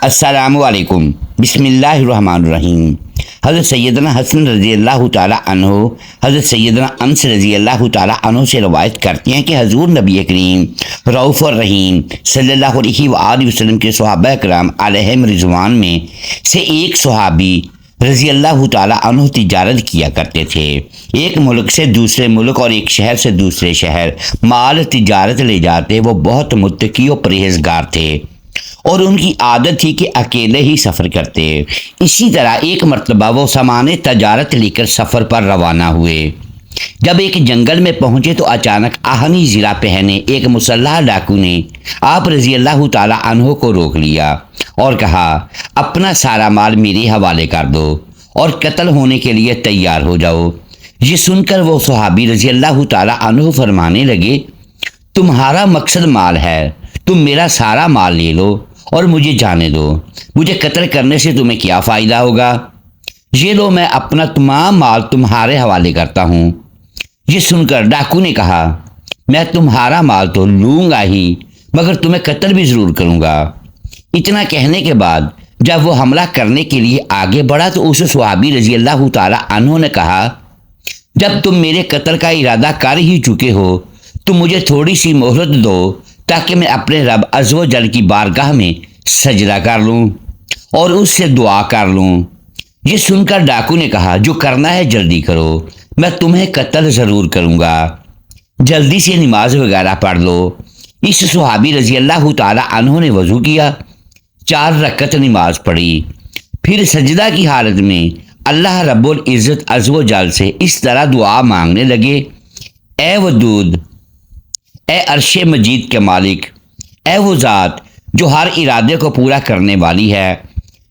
السلام علیکم۔ بسم اللہ الرحمن الرحیم۔ حضرت سیدنا حسن رضی اللہ تعالیٰ عنہ حضرت سیدنا انس رضی اللہ تعالیٰ عنہ سے روایت کرتے ہیں کہ حضور نبی کریم رؤوف الرحیم صلی اللہ علیہ وآلہ وسلم کے صحابہ کرام علیہم رضوان میں سے ایک صحابی رضی اللہ تعالیٰ عنہ تجارت کیا کرتے تھے۔ ایک ملک سے دوسرے ملک اور ایک شہر سے دوسرے شہر مال تجارت لے جاتے۔ وہ بہت متقی و پرہیزگار تھے اور ان کی عادت تھی کہ اکیلے ہی سفر کرتے۔ اسی طرح ایک مرتبہ وہ سامان تجارت لے کر سفر پر روانہ ہوئے۔ جب ایک جنگل میں پہنچے تو اچانک آہنی زرہ پہنے ایک مسلح ڈاکو نے آپ رضی اللہ تعالیٰ عنہ کو روک لیا اور کہا، اپنا سارا مال میرے حوالے کر دو اور قتل ہونے کے لیے تیار ہو جاؤ۔ یہ سن کر وہ صحابی رضی اللہ تعالیٰ عنہ فرمانے لگے، تمہارا مقصد مال ہے، تم میرا سارا مال لے لو اور مجھے جانے دو، مجھے قتل کرنے سے تمہیں کیا فائدہ ہوگا؟ یہ لو، میں اپنا تمام مال تمہارے حوالے کرتا ہوں۔ یہ سن کر ڈاکو نے کہا، میں تمہارا مال تو لوں گا ہی مگر تمہیں قتل بھی ضرور کروں گا۔ اتنا کہنے کے بعد جب وہ حملہ کرنے کے لیے آگے بڑھا تو اس صحابی رضی اللہ تعالیٰ عنہ نے کہا، جب تم میرے قتل کا ارادہ کر ہی چکے ہو تو مجھے تھوڑی سی مہلت دو تاکہ میں اپنے رب عز و جل کی بارگاہ میں سجدہ کر لوں اور اس سے دعا کر لوں۔ یہ سن کر ڈاکو نے کہا، جو کرنا ہے جلدی کرو، میں تمہیں قتل ضرور کروں گا، جلدی سے نماز وغیرہ پڑھ لو۔ اس صحابی رضی اللہ تعالیٰ عنہ نے وضو کیا، 4 رکعت نماز پڑھی، پھر سجدہ کی حالت میں اللہ رب العزت عز و جل سے اس طرح دعا مانگنے لگے، اے ودود، اے عرش مجید کے مالک، اے وہ ذات جو ہر ارادے کو پورا کرنے والی ہے،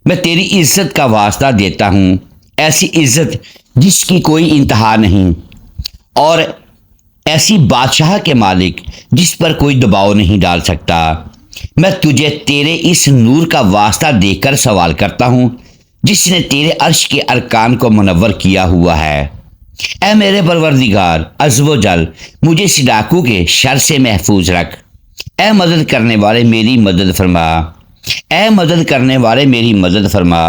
میں تیری عزت کا واسطہ دیتا ہوں، ایسی عزت جس کی کوئی انتہا نہیں، اور ایسی بادشاہ کے مالک جس پر کوئی دباؤ نہیں ڈال سکتا۔ میں تجھے تیرے اس نور کا واسطہ دے کر سوال کرتا ہوں جس نے تیرے عرش کے ارکان کو منور کیا ہوا ہے۔ اے میرے پروردگار عز و جل، مجھے اس ڈاکو کے شر سے محفوظ رکھ۔ اے مدد کرنے والے میری مدد فرما، اے مدد کرنے والے میری مدد فرما۔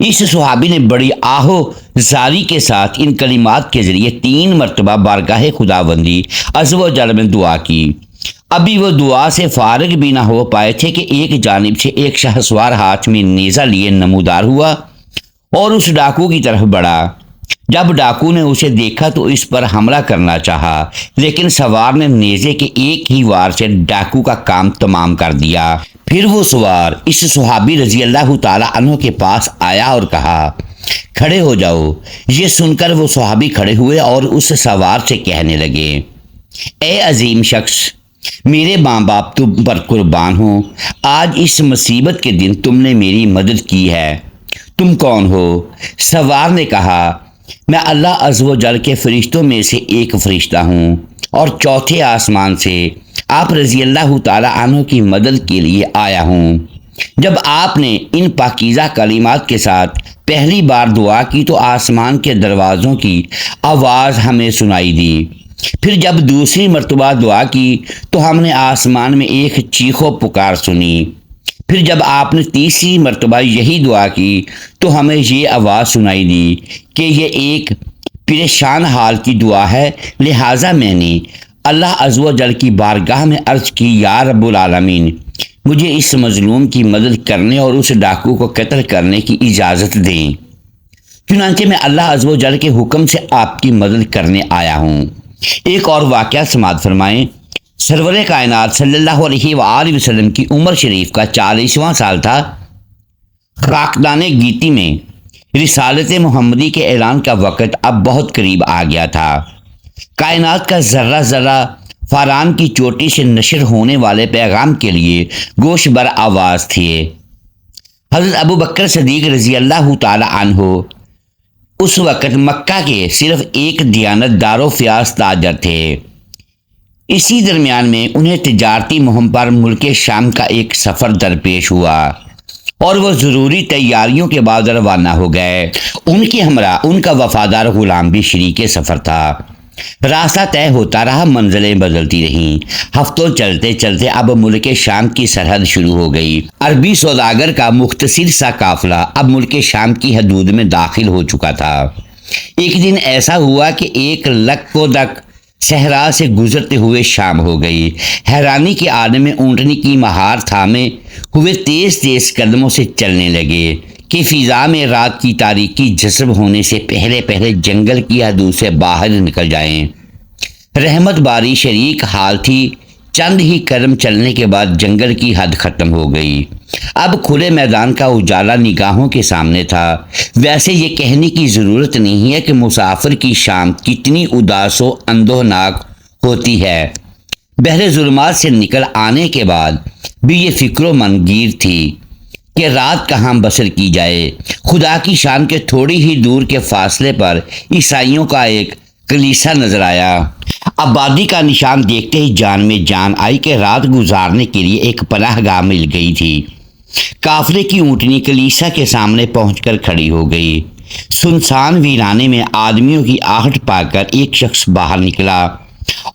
اس صحابی نے بڑی آہو زاری کے ساتھ ان کلمات کے ذریعے 3 مرتبہ بارگاہ خداوندی عز و جل میں دعا کی۔ ابھی وہ دعا سے فارغ بھی نہ ہو پائے تھے کہ ایک جانب سے ایک شہسوار ہاتھ میں نیزہ لیے نمودار ہوا اور اس ڈاکو کی طرف بڑھا۔ جب ڈاکو نے اسے دیکھا تو اس پر حملہ کرنا چاہا، لیکن سوار نے نیزے کے ایک ہی وار سے ڈاکو کا کام تمام کر دیا۔ پھر وہ سوار اس صحابی رضی اللہ تعالیٰ عنہ کے پاس آیا اور کہا، کھڑے ہو جاؤ۔ یہ سن کر وہ صحابی کھڑے ہوئے اور اس سوار سے کہنے لگے، اے عظیم شخص، میرے ماں باپ تم پر قربان ہوں، آج اس مصیبت کے دن تم نے میری مدد کی ہے، تم کون ہو؟ سوار نے کہا، میں اللہ عز و جل کے فرشتوں میں سے ایک فرشتہ ہوں اور 4تھے آسمان سے آپ رضی اللہ تعالیٰ عنہ کی مدد کے لیے آیا ہوں۔ جب آپ نے ان پاکیزہ کلمات کے ساتھ پہلی بار دعا کی تو آسمان کے دروازوں کی آواز ہمیں سنائی دی۔ پھر جب دوسری مرتبہ دعا کی تو ہم نے آسمان میں ایک چیخ و پکار سنی۔ پھر جب آپ نے تیسری مرتبہ یہی دعا کی تو ہمیں یہ آواز سنائی دی کہ یہ ایک پریشان حال کی دعا ہے، لہٰذا میں نے اللہ عز و جل کی بارگاہ میں عرض کی، یا رب العالمین، مجھے اس مظلوم کی مدد کرنے اور اس ڈاکو کو قتل کرنے کی اجازت دیں۔ چنانچہ میں اللہ عز و جل کے حکم سے آپ کی مدد کرنے آیا ہوں۔ ایک اور واقعہ سماعت فرمائیں۔ سرور کائنات صلی اللہ علیہ وآلہ وسلم کی عمر شریف کا 40واں سال تھا۔ خاکدان گیتی میں رسالت محمدی کے اعلان کا وقت اب بہت قریب آ گیا تھا۔ کائنات کا ذرہ ذرہ فاران کی چوٹی سے نشر ہونے والے پیغام کے لیے گوش بر آواز تھے۔ حضرت ابو بکر صدیق رضی اللہ تعالی عنہ اس وقت مکہ کے صرف ایک دیانتدار و فیاض تاجر تھے۔ اسی درمیان میں انہیں تجارتی مہم پر ملک شام کا ایک سفر درپیش ہوا اور وہ ضروری تیاریوں کے بعد روانہ ہو گئے۔ ان کے ہمراہ ان کا وفادار غلام بھی شریک سفر تھا۔ راستہ طے ہوتا رہا، منزلیں بدلتی رہیں۔ ہفتوں چلتے چلتے اب ملک شام کی سرحد شروع ہو گئی۔ عربی سوداگر کا مختصر سا قافلہ اب ملک شام کی حدود میں داخل ہو چکا تھا۔ ایک دن ایسا ہوا کہ ایک لک و دک صحرا سے گزرتے ہوئے شام ہو گئی۔ حیرانی کے عالم میں اونٹنی کی مہار تھامے ہوئے تیز تیز قدموں سے چلنے لگے کہ فضا میں رات کی تاریکی جذب ہونے سے پہلے پہلے جنگل کی حدود سے باہر نکل جائیں۔ رحمت باری شریک حال تھی۔ چند ہی قدم چلنے کے بعد جنگل کی حد ختم ہو گئی۔ اب کھلے میدان کا اجالا نگاہوں کے سامنے تھا۔ ویسے یہ کہنے کی ضرورت نہیں ہے کہ مسافر کی شام کتنی اداس و اندوہناک ہوتی ہے۔ بحر ظلمات سے نکل آنے کے بعد بھی یہ فکر و منگیر تھی کہ رات کہاں بسر کی جائے۔ خدا کی شان کے تھوڑی ہی دور کے فاصلے پر عیسائیوں کا ایک کلیسا نظر آیا۔ آبادی کا نشان دیکھتے ہی جان میں جان آئی کہ رات گزارنے کے لیے ایک پناہ گاہ مل گئی تھی۔ قافلے کی اونٹنی کلیسا کے سامنے پہنچ کر کھڑی ہو گئی۔ سنسان ویرانے میں آدمیوں کی آہٹ پا کر ایک شخص باہر نکلا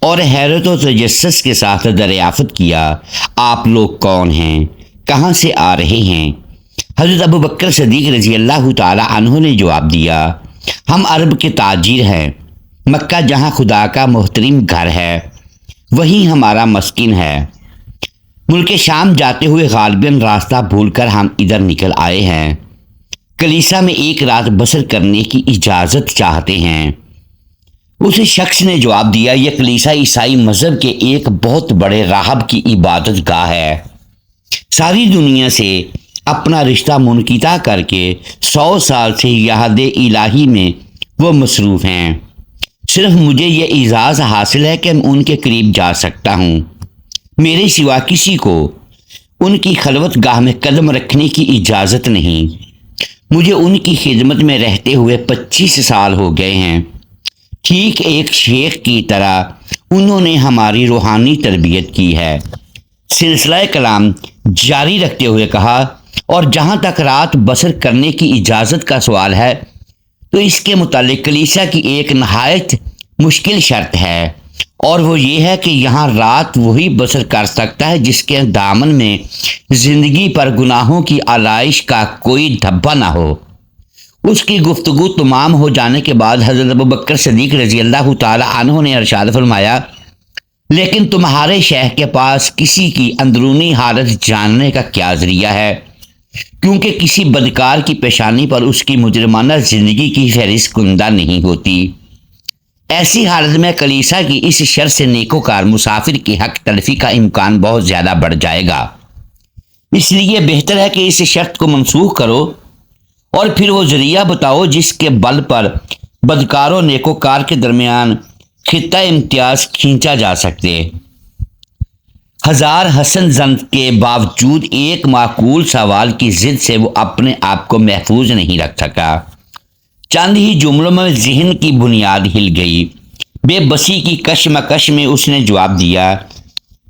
اور حیرت و تجسس کے ساتھ دریافت کیا، آپ لوگ کون ہیں؟ کہاں سے آ رہے ہیں؟ حضرت ابوبکر صدیق رضی اللہ تعالی عنہ نے جواب دیا، ہم عرب کے تاجر ہیں۔ مکہ جہاں خدا کا محترم گھر ہے وہیں ہمارا مسکن ہے۔ ملک شام جاتے ہوئے غالباً راستہ بھول کر ہم ادھر نکل آئے ہیں۔ کلیسا میں ایک رات بسر کرنے کی اجازت چاہتے ہیں۔ اس شخص نے جواب دیا، یہ کلیسا عیسائی مذہب کے ایک بہت بڑے راہب کی عبادت گاہ ہے۔ ساری دنیا سے اپنا رشتہ منقطع کر کے 100 سال سے یاد الہی میں وہ مصروف ہیں۔ صرف مجھے یہ اعزاز حاصل ہے کہ میں ان کے قریب جا سکتا ہوں۔ میرے سوا کسی کو ان کی خلوت گاہ میں قدم رکھنے کی اجازت نہیں۔ مجھے ان کی خدمت میں رہتے ہوئے 25 سال ہو گئے ہیں۔ ٹھیک ایک شیخ کی طرح انہوں نے ہماری روحانی تربیت کی ہے۔ سلسلہ کلام جاری رکھتے ہوئے کہا، اور جہاں تک رات بسر کرنے کی اجازت کا سوال ہے تو اس کے متعلق کلیسا کی ایک نہایت مشکل شرط ہے، اور وہ یہ ہے کہ یہاں رات وہی بسر کر سکتا ہے جس کے دامن میں زندگی پر گناہوں کی آلائش کا کوئی دھبا نہ ہو۔ اس کی گفتگو تمام ہو جانے کے بعد حضرت ابوبکر صدیق رضی اللہ تعالی عنہ نے ارشاد فرمایا، لیکن تمہارے شیخ کے پاس کسی کی اندرونی حالت جاننے کا کیا ذریعہ ہے؟ کیونکہ کسی بدکار کی پیشانی پر اس کی مجرمانہ زندگی کی فہرست کندہ نہیں ہوتی۔ ایسی حالت میں کلیسا کی اس شر سے نیکوکار مسافر کی حق تلفی کا امکان بہت زیادہ بڑھ جائے گا۔ اس لیے بہتر ہے کہ اس شرط کو منسوخ کرو اور پھر وہ ذریعہ بتاؤ جس کے بل پر بدکار و نیکوکار کے درمیان خطہ امتیاز کھینچا جا سکتے۔ ہزار حسن زن کے باوجود ایک معقول سوال کی ضد سے وہ اپنے آپ کو محفوظ نہیں رکھ سکا۔ چند ہی جملوں میں ذہن کی بنیاد ہل گئی۔ بے بسی کی کشمکش میں اس نے جواب دیا،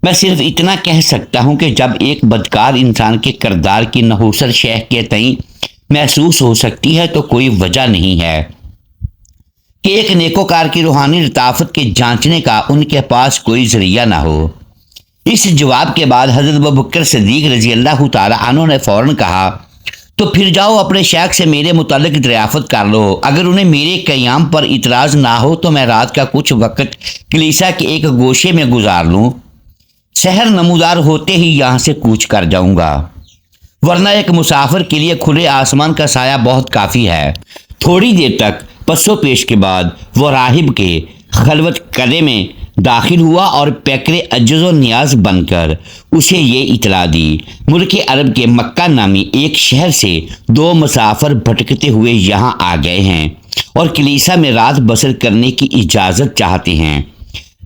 میں صرف اتنا کہہ سکتا ہوں کہ جب ایک بدکار انسان کے کردار کی نحوست شیخ کے تئیں محسوس ہو سکتی ہے تو کوئی وجہ نہیں ہے کہ ایک نیکوکار کی روحانی لطافت کے جانچنے کا ان کے پاس کوئی ذریعہ نہ ہو۔ اس جواب کے بعد حضرت ابوبکر صدیق رضی اللہ تعالی عنہ نے فوراً کہا، تو پھر جاؤ اپنے شیخ سے میرے متعلق دریافت کر لو۔ اگر انہیں میرے قیام پر اعتراض نہ ہو تو میں رات کا کچھ وقت کلیسا کے ایک گوشے میں گزار لوں، سحر نمودار ہوتے ہی یہاں سے کوچ کر جاؤں گا، ورنہ ایک مسافر کے لیے کھلے آسمان کا سایہ بہت کافی ہے۔ تھوڑی دیر تک پس و پیش کے بعد وہ راہب کے خلوت کدے میں داخل ہوا اور پیکر عجز و نیاز بن کر اسے یہ اطلاع دی، ملک عرب کے مکہ نامی ایک شہر سے 2 مسافر بھٹکتے ہوئے یہاں آ گئے ہیں اور کلیسا میں رات بسر کرنے کی اجازت چاہتے ہیں۔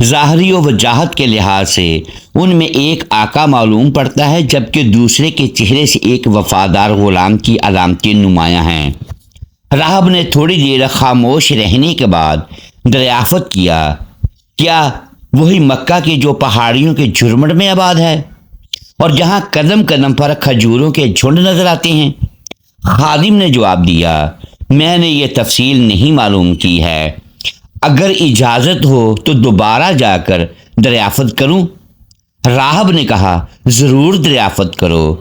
ظاہری و وجاہت کے لحاظ سے ان میں ایک آقا معلوم پڑتا ہے جبکہ دوسرے کے چہرے سے ایک وفادار غلام کی علامتیں نمایاں ہیں۔ راہب نے تھوڑی دیر خاموش رہنے کے بعد دریافت کیا، کیا وہی مکہ کی جو پہاڑیوں کے جھرمٹ میں آباد ہے اور جہاں قدم قدم پر کھجوروں کے جھنڈ نظر آتے ہیں؟ خادم نے جواب دیا، میں نے یہ تفصیل نہیں معلوم کی ہے، اگر اجازت ہو تو دوبارہ جا کر دریافت کروں؟ راہب نے کہا ضرور دریافت کرو،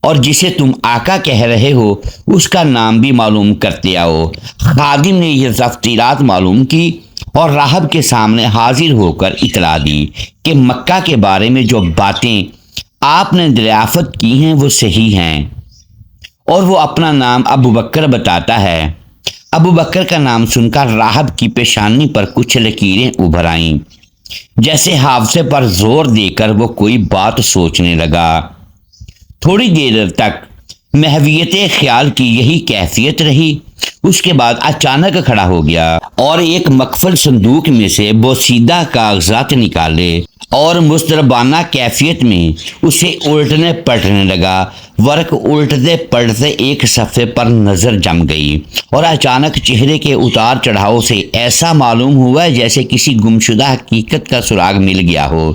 اور جسے تم آقا کہہ رہے ہو اس کا نام بھی معلوم کرتے آؤ۔ خادم نے یہ تفصیلات معلوم کی اور راہب کے سامنے حاضر ہو کر اطلاع دی کہ مکہ کے بارے میں جو باتیں آپ نے دریافت کی ہیں وہ صحیح ہیں، اور وہ اپنا نام ابو بکر بتاتا ہے۔ ابو بکر کا نام سن کر راہب کی پیشانی پر کچھ لکیریں ابھر آئیں، جیسے حافظے پر زور دے کر وہ کوئی بات سوچنے لگا۔ تھوڑی دیر تک محویت خیال کی یہی کیفیت رہی، اس کے بعد اچانک کھڑا ہو گیا اور ایک مقفل صندوق میں سے بوسیدہ کاغذات نکالے اور مضطربانہ کیفیت میں اسے الٹنے پلٹنے لگا۔ ورق الٹتے پلٹتے ایک صفحے پر نظر جم گئی اور اچانک چہرے کے اتار چڑھاؤ سے ایسا معلوم ہوا جیسے کسی گمشدہ حقیقت کا سراغ مل گیا ہو۔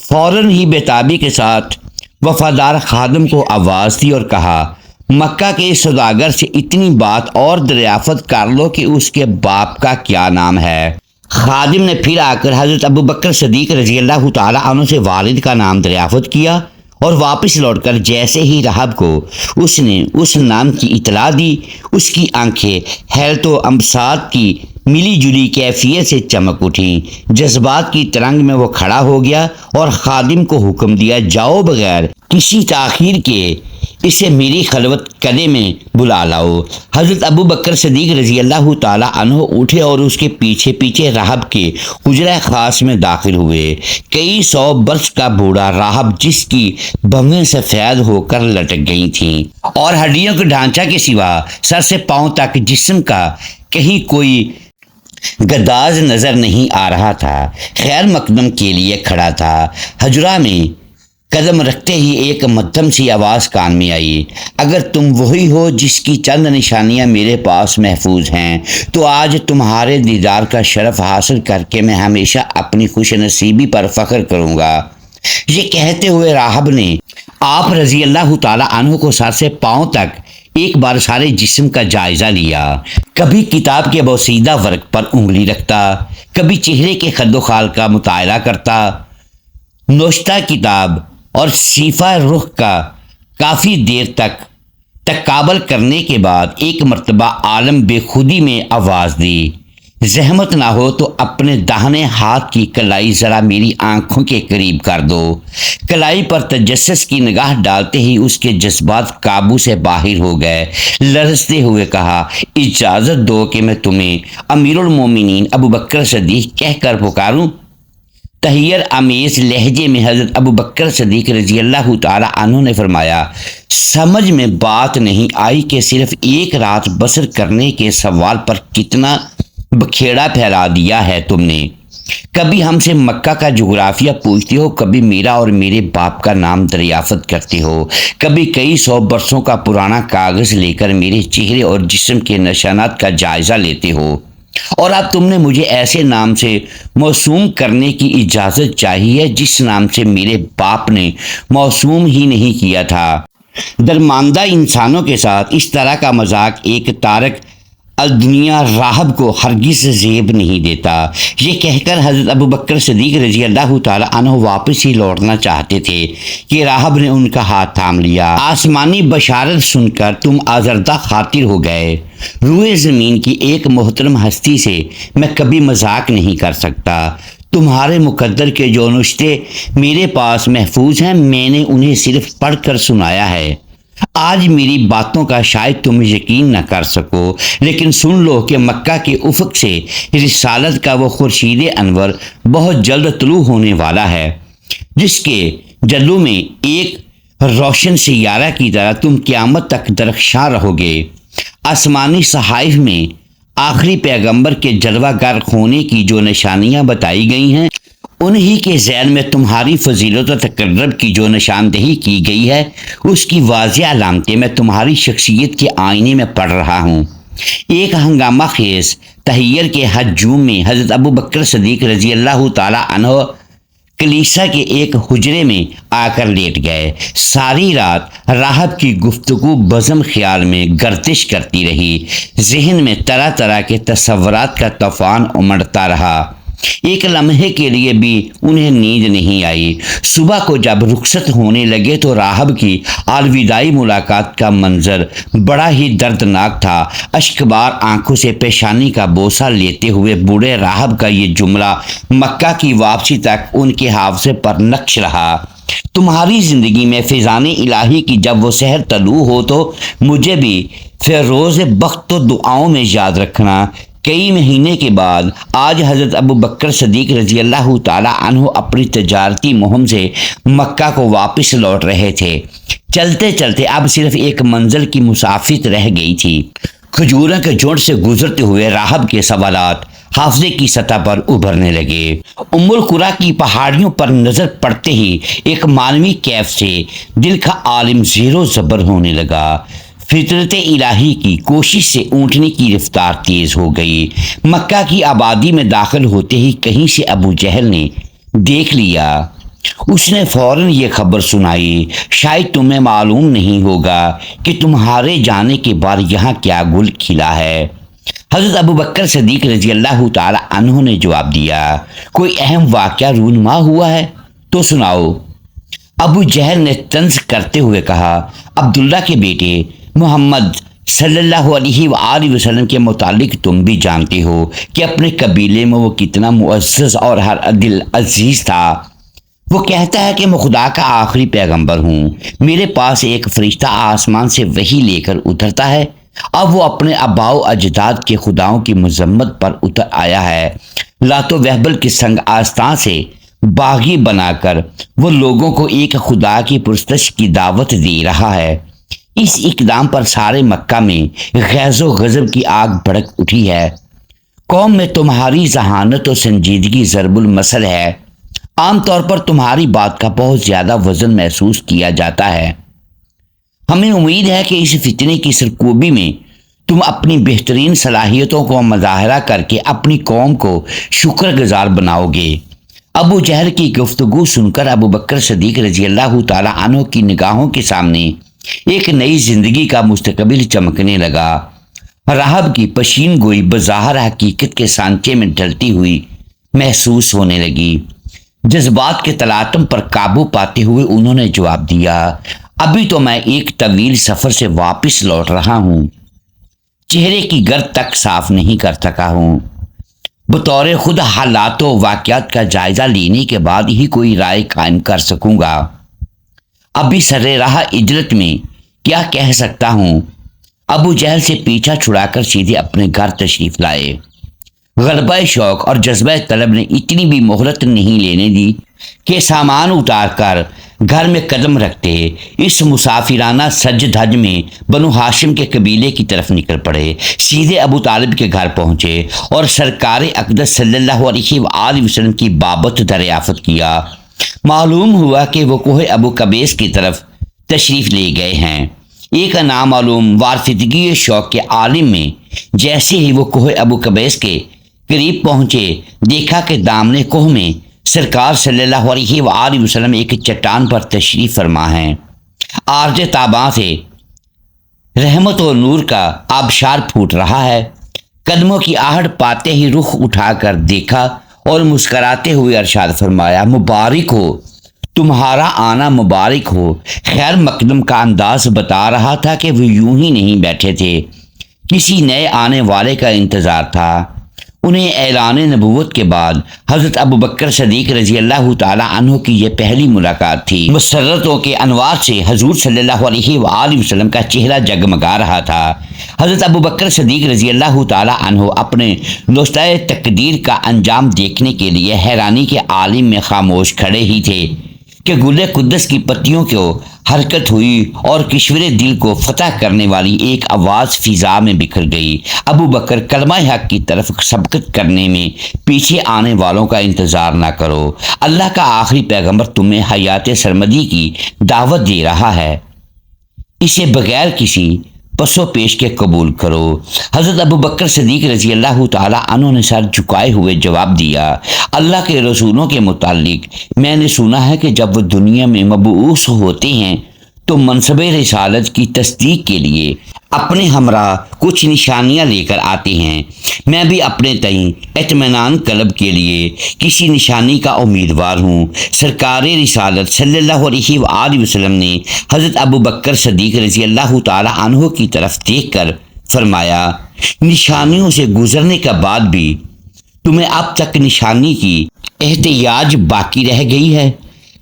فوراً ہی بےتابی کے ساتھ وفادار خادم کو آواز دی اور کہا مکہ کے سوداگر سے اتنی بات اور دریافت کر لو کہ اس کے باپ کا کیا نام ہے۔ خادم نے پھر آ کر حضرت ابو بکر صدیق رضی اللہ تعالی عنہ سے والد کا نام دریافت کیا اور واپس لوٹ کر جیسے ہی راہب کو اس نے اس نام کی اطلاع دی، اس کی آنکھیں حیرت و انبساط کی ملی جلی کیفیت سے چمک اٹھیں۔ جذبات کی ترنگ میں وہ کھڑا ہو گیا اور خادم کو حکم دیا جاؤ بغیر کسی تاخیر کے اسے میری خلوت کدے میں بلا لاؤ۔ حضرت ابو بکر صدیق رضی اللہ تعالی عنہ اٹھے اور اس کے پیچھے پیچھے راہب کے حجرہ خاص میں داخل ہوئے۔ کئی 100 برس کا بوڑھا راہب جس کی بھویں سفید ہو کر لٹک گئی تھیں اور ہڈیوں کے ڈھانچہ کے سوا سر سے پاؤں تک جسم کا کہیں کوئی گداز نظر نہیں آ رہا تھا، خیر مقدم کے لیے کھڑا تھا۔ حجرہ میں قدم رکھتے ہی ایک مدھم سی آواز کان میں آئی، اگر تم وہی ہو جس کی چند نشانیاں میرے پاس محفوظ ہیں تو آج تمہارے دیدار کا شرف حاصل کر کے میں ہمیشہ اپنی خوش نصیبی پر فخر کروں گا۔ یہ کہتے ہوئے راہب نے آپ رضی اللہ تعالی عنہ کو سر سے پاؤں تک ایک بار سارے جسم کا جائزہ لیا، کبھی کتاب کے بوسیدہ ورق پر انگلی رکھتا، کبھی چہرے کے خد و خال کا مطالعہ کرتا۔ نوشتہ کتاب اور شیفہ رخ کا کافی دیر تک تقابل کرنے کے بعد ایک مرتبہ عالم بے خودی میں آواز دی، زحمت نہ ہو تو اپنے داہنے ہاتھ کی کلائی ذرا میری آنکھوں کے قریب کر دو۔ کلائی پر تجسس کی نگاہ ڈالتے ہی اس کے جذبات قابو سے باہر ہو گئے۔ لرزتے ہوئے کہا اجازت دو کہ میں تمہیں امیر المومنین ابو بکر صدیق کہہ کر پکاروں۔ تحیر آمیز لہجے میں حضرت ابو بکر صدیق رضی اللہ تعالی عنہ نے فرمایا سمجھ میں بات نہیں آئی کہ صرف ایک رات بسر کرنے کے سوال پر کتنا بکھیڑا پھیلا دیا ہے تم نے۔ کبھی ہم سے مکہ کا جغرافیہ پوچھتے ہو، کبھی میرا اور میرے باپ کا نام دریافت کرتے ہو، کبھی کئی 100 برسوں کا پرانا کاغذ لے کر میرے چہرے اور جسم کے نشانات کا جائزہ لیتے ہو، اور اب تم نے مجھے ایسے نام سے موسوم کرنے کی اجازت چاہی ہے جس نام سے میرے باپ نے موسوم ہی نہیں کیا تھا۔ درماندہ انسانوں کے ساتھ اس طرح کا مذاق ایک تارک الدنیا راہب کو ہرگز زیب نہیں دیتا۔ یہ کہہ کر حضرت ابو بکر صدیق رضی اللہ تعالی عنہ واپس ہی لوٹنا چاہتے تھے کہ راہب نے ان کا ہاتھ تھام لیا۔ آسمانی بشارت سن کر تم آزردہ خاطر ہو گئے۔ روئے زمین کی ایک محترم ہستی سے میں کبھی مذاق نہیں کر سکتا۔ تمہارے مقدر کے جو نشتے میرے پاس محفوظ ہیں میں نے انہیں صرف پڑھ کر سنایا ہے۔ آج میری باتوں کا شاید تم یقین نہ کر سکو، لیکن سن لو کہ مکہ کے افق سے رسالت کا وہ خورشید انور بہت جلد طلوع ہونے والا ہے، جس کے جلوہ میں ایک روشن سیارہ کی طرح تم قیامت تک درخشاں رہو گے۔ آسمانی صحائف میں آخری پیغمبر کے جلوہ گر ہونے کی جو نشانیاں بتائی گئی ہیں، انہی کے ذیل میں تمہاری فضیلت و تقرب کی جو نشاندہی کی گئی ہے، اس کی واضح علامتیں میں تمہاری شخصیت کے آئینے میں پڑھ رہا ہوں۔ ایک ہنگامہ خیز تحیر کے ہجوم میں حضرت ابو بکر صدیق رضی اللہ تعالی عنہ کلیسا کے ایک حجرے میں آ کر لیٹ گئے۔ ساری رات راہب کی گفتگو بزم خیال میں گردش کرتی رہی، ذہن میں طرح طرح کے تصورات کا طوفان امڑتا رہا۔ ایک لمحے کے لیے بھی انہیں نیند نہیں آئی۔ صبح کو جب رخصت ہونے لگے تو راہب کی الوداعی ملاقات کا منظر بڑا ہی دردناک تھا۔ اشکبار آنکھوں سے پیشانی کا بوسہ لیتے ہوئے بوڑھے راہب کا یہ جملہ مکہ کی واپسی تک ان کے حافظے پر نقش رہا۔ تمہاری زندگی میں فیضان الہی کی جب وہ سحر طلوع ہو تو مجھے بھی فیروز بخت و دعاؤں میں یاد رکھنا۔ کئی مہینے کے بعد آج حضرت ابو بکر صدیق رضی اللہ تعالی عنہ اپنی تجارتی مہم سے مکہ کو واپس لوٹ رہے تھے۔ چلتے چلتے اب صرف ایک منزل کی مسافت رہ گئی تھی۔ کھجوروں کے جھنڈ سے گزرتے ہوئے راہب کے سوالات حافظے کی سطح پر ابھرنے لگے۔ ام القریٰ کی پہاڑیوں پر نظر پڑتے ہی ایک معنوی کیف سے دل کا عالم زیر و زبر ہونے لگا۔ فطرت الہی کی کوشش سے اونٹنے کی رفتار تیز ہو گئی۔ مکہ کی آبادی میں داخل ہوتے ہی کہیں سے ابو جہل نے دیکھ لیا۔ اس نے فوراً یہ خبر سنائی، شاید تمہیں معلوم نہیں ہوگا کہ تمہارے جانے کے بعد یہاں کیا گل کھلا ہے۔ حضرت ابو بکر صدیق رضی اللہ تعالی عنہ نے جواب دیا، کوئی اہم واقعہ رونما ہوا ہے تو سناؤ۔ ابو جہل نے طنز کرتے ہوئے کہا، عبداللہ کے بیٹے محمد صلی اللہ علیہ وآلہ وسلم کے متعلق تم بھی جانتے ہو کہ اپنے قبیلے میں وہ کتنا معزز اور ہر دل عزیز تھا۔ وہ کہتا ہے کہ میں خدا کا آخری پیغمبر ہوں۔ میرے پاس ایک فرشتہ آسمان سے وحی لے کر اترتا ہے۔ اب وہ اپنے آباء و اجداد کے خداؤں کی مذمت پر اتر آیا ہے۔ لات و وہبل کے سنگ آستان سے باغی بنا کر وہ لوگوں کو ایک خدا کی پرستش کی دعوت دے رہا ہے۔ اس اقدام پر سارے مکہ میں غیظ و غضب کی آگ بھڑک اٹھی ہے۔ قوم میں تمہاری ذہانت و سنجیدگی ضرب المثل ہے۔ عام طور پر تمہاری بات کا بہت زیادہ وزن محسوس کیا جاتا ہے۔ ہمیں امید ہے کہ اس فتنے کی سرکوبی میں تم اپنی بہترین صلاحیتوں کو مظاہرہ کر کے اپنی قوم کو شکر گزار بناؤ گے۔ ابو جہل کی گفتگو سن کر ابو بکر صدیق رضی اللہ تعالی عنہ کی نگاہوں کے سامنے ایک نئی زندگی کا مستقبل چمکنے لگا۔ راہب کی پشین گوئی بظاہر حقیقت کے سانچے میں ڈھلتی ہوئی محسوس ہونے لگی۔ جذبات کے تلاطم پر قابو پاتے ہوئے انہوں نے جواب دیا، ابھی تو میں ایک طویل سفر سے واپس لوٹ رہا ہوں، چہرے کی گرد تک صاف نہیں کر سکا ہوں۔ بطور خود حالات و واقعات کا جائزہ لینے کے بعد ہی کوئی رائے قائم کر سکوں گا۔ ابھی سر راہ اجرت میں کیا کہہ سکتا ہوں۔ ابو جہل سے پیچھا چھڑا کر سیدھے اپنے گھر تشریف لائے۔ غلبہ شوق اور جذبہ طلب نے اتنی بھی مہلت نہیں لینے دی کہ سامان اتار کر گھر میں قدم رکھتے اس مسافرانہ سج دھج میں بنو ہاشم کے قبیلے کی طرف نکل پڑے۔ سیدھے ابو طالب کے گھر پہنچے اور سرکار اقدس صلی اللہ علیہ وآلہ وسلم کی بابت دریافت کیا۔ معلوم ہوا کہ وہ کوہ ابو قبیس کی طرف تشریف لے گئے ہیں۔ ایک نامعلوم وارفتگی شوق کے عالم میں جیسے ہی وہ کوہ ابو قبیس کے قریب پہنچے، دیکھا کہ دامن کوہ میں سرکار صلی اللہ علیہ وآلہ وسلم ایک چٹان پر تشریف فرما ہیں۔ عارض تاباں سے رحمت و نور کا آبشار پھوٹ رہا ہے۔ قدموں کی آہٹ پاتے ہی رخ اٹھا کر دیکھا اور مسکراتے ہوئے ارشاد فرمایا، مبارک ہو، تمہارا آنا مبارک ہو۔ خیر مقدم کا انداز بتا رہا تھا کہ وہ یوں ہی نہیں بیٹھے تھے، کسی نئے آنے والے کا انتظار تھا۔ انہیں اعلان نبوت کے بعد حضرت ابو بکر صدیق رضی اللہ تعالی عنہ کی یہ پہلی ملاقات تھی۔ مسرتوں کے انوار سے حضور صلی اللہ علیہ وآلہ وسلم کا چہرہ جگمگا رہا تھا۔ حضرت ابو بکر صدیق رضی اللہ تعالی عنہ اپنے نوشتہ تقدیر کا انجام دیکھنے کے لیے حیرانی کے عالم میں خاموش کھڑے ہی تھے کہ گل قدس کی پتیوں کو حرکت ہوئی اور کشور دل کو فتح کرنے والی ایک آواز فضا میں بکھر گئی، ابو بکر کلمہ حق کی طرف سبقت کرنے میں پیچھے آنے والوں کا انتظار نہ کرو۔ اللہ کا آخری پیغمبر تمہیں حیات سرمدی کی دعوت دے رہا ہے، اسے بغیر کسی پسو پیش کے قبول کرو۔ حضرت ابو بکر صدیق رضی اللہ تعالی عنہ نے سر جھکائے ہوئے جواب دیا، اللہ کے رسولوں کے متعلق میں نے سنا ہے کہ جب وہ دنیا میں مبعوث ہوتے ہیں تو منصب رسالت کی تصدیق کے لیے اپنے ہمراہ کچھ نشانیاں لے کر آتے ہیں۔ میں بھی اپنے تئیں اطمینان طلب کے لیے کسی نشانی کا امیدوار ہوں۔ سرکار رسالت صلی اللہ علیہ وآلہ وسلم نے حضرت ابو بکر صدیق رضی اللہ تعالی عنہ کی طرف دیکھ کر فرمایا، نشانیوں سے گزرنے کے بعد بھی تمہیں اب تک نشانی کی احتیاج باقی رہ گئی ہے؟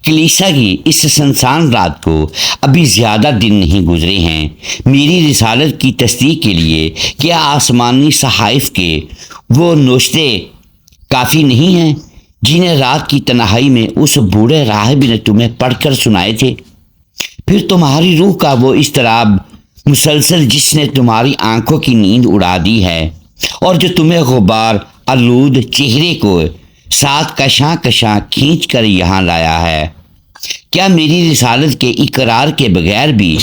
کلیسا کی اس سنسان رات کو ابھی زیادہ دن نہیں گزرے ہیں۔ میری رسالت کی تصدیق کے لیے کیا آسمانی صحائف کے وہ نوشتے کافی نہیں ہیں جنہیں رات کی تنہائی میں اس بوڑھے راہب نے تمہیں پڑھ کر سنائے تھے؟ پھر تمہاری روح کا وہ اضطراب مسلسل جس نے تمہاری آنکھوں کی نیند اڑا دی ہے اور جو تمہیں غبار آلود چہرے کو ساتھ کشاں کشاں کھینچ کر یہاں لایا ہے، کیا میری رسالت کے اقرار کے بغیر بھی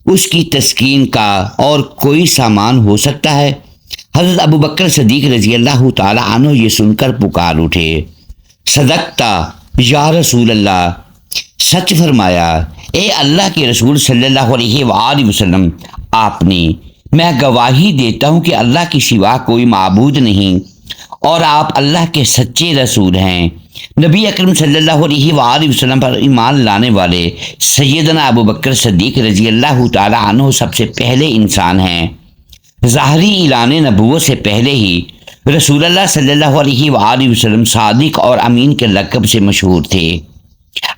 اس کی تسکین کا اور کوئی سامان ہو سکتا ہے؟ حضرت ابو بکر صدیق رضی اللہ تعالی عنہ یہ سن کر پکار اٹھے، صدقتا یا رسول اللہ، سچ فرمایا اے اللہ کے رسول صلی اللہ علیہ وآلہ وسلم آپ نے۔ میں گواہی دیتا ہوں کہ اللہ کے سوا کوئی معبود نہیں اور آپ اللہ کے سچے رسول ہیں۔ نبی اکرم صلی اللہ علیہ وآلہ وسلم پر ایمان لانے والے سیدنا ابو بکر صدیق رضی اللہ تعالی عنہ سب سے پہلے انسان ہیں۔ ظاہری اعلان نبوت سے پہلے ہی رسول اللہ صلی اللہ علیہ وآلہ وسلم صادق اور امین کے لقب سے مشہور تھے۔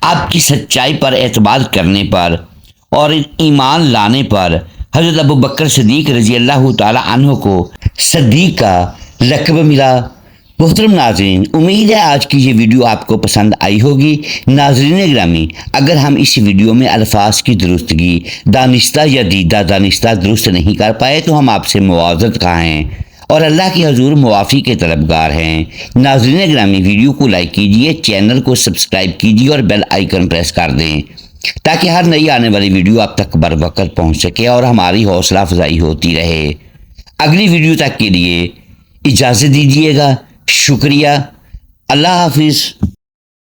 آپ کی سچائی پر اعتبار کرنے پر اور ایمان لانے پر حضرت ابو بکر صدیق رضی اللہ تعالی عنہ کو صدیق کا لقب ملا۔ محترم ناظرین، امید ہے آج کی یہ ویڈیو آپ کو پسند آئی ہوگی۔ ناظرین گرامی، اگر ہم اس ویڈیو میں الفاظ کی درستگی دانستہ یا دیدہ دانستہ درست نہیں کر پائے تو ہم آپ سے معذرت خواہ ہیں اور اللہ کے حضور معافی کے طلبگار ہیں۔ ناظرین گرامی، ویڈیو کو لائک کیجئے، چینل کو سبسکرائب کیجئے اور بیل آئیکن پریس کر دیں تاکہ ہر نئی آنے والی ویڈیو آپ تک بر وقت پہنچ سکے اور ہماری حوصلہ افزائی ہوتی رہے۔ اگلی ویڈیو تک کے لیے اجازت دیجیے گا۔ شکریہ۔ اللہ حافظ۔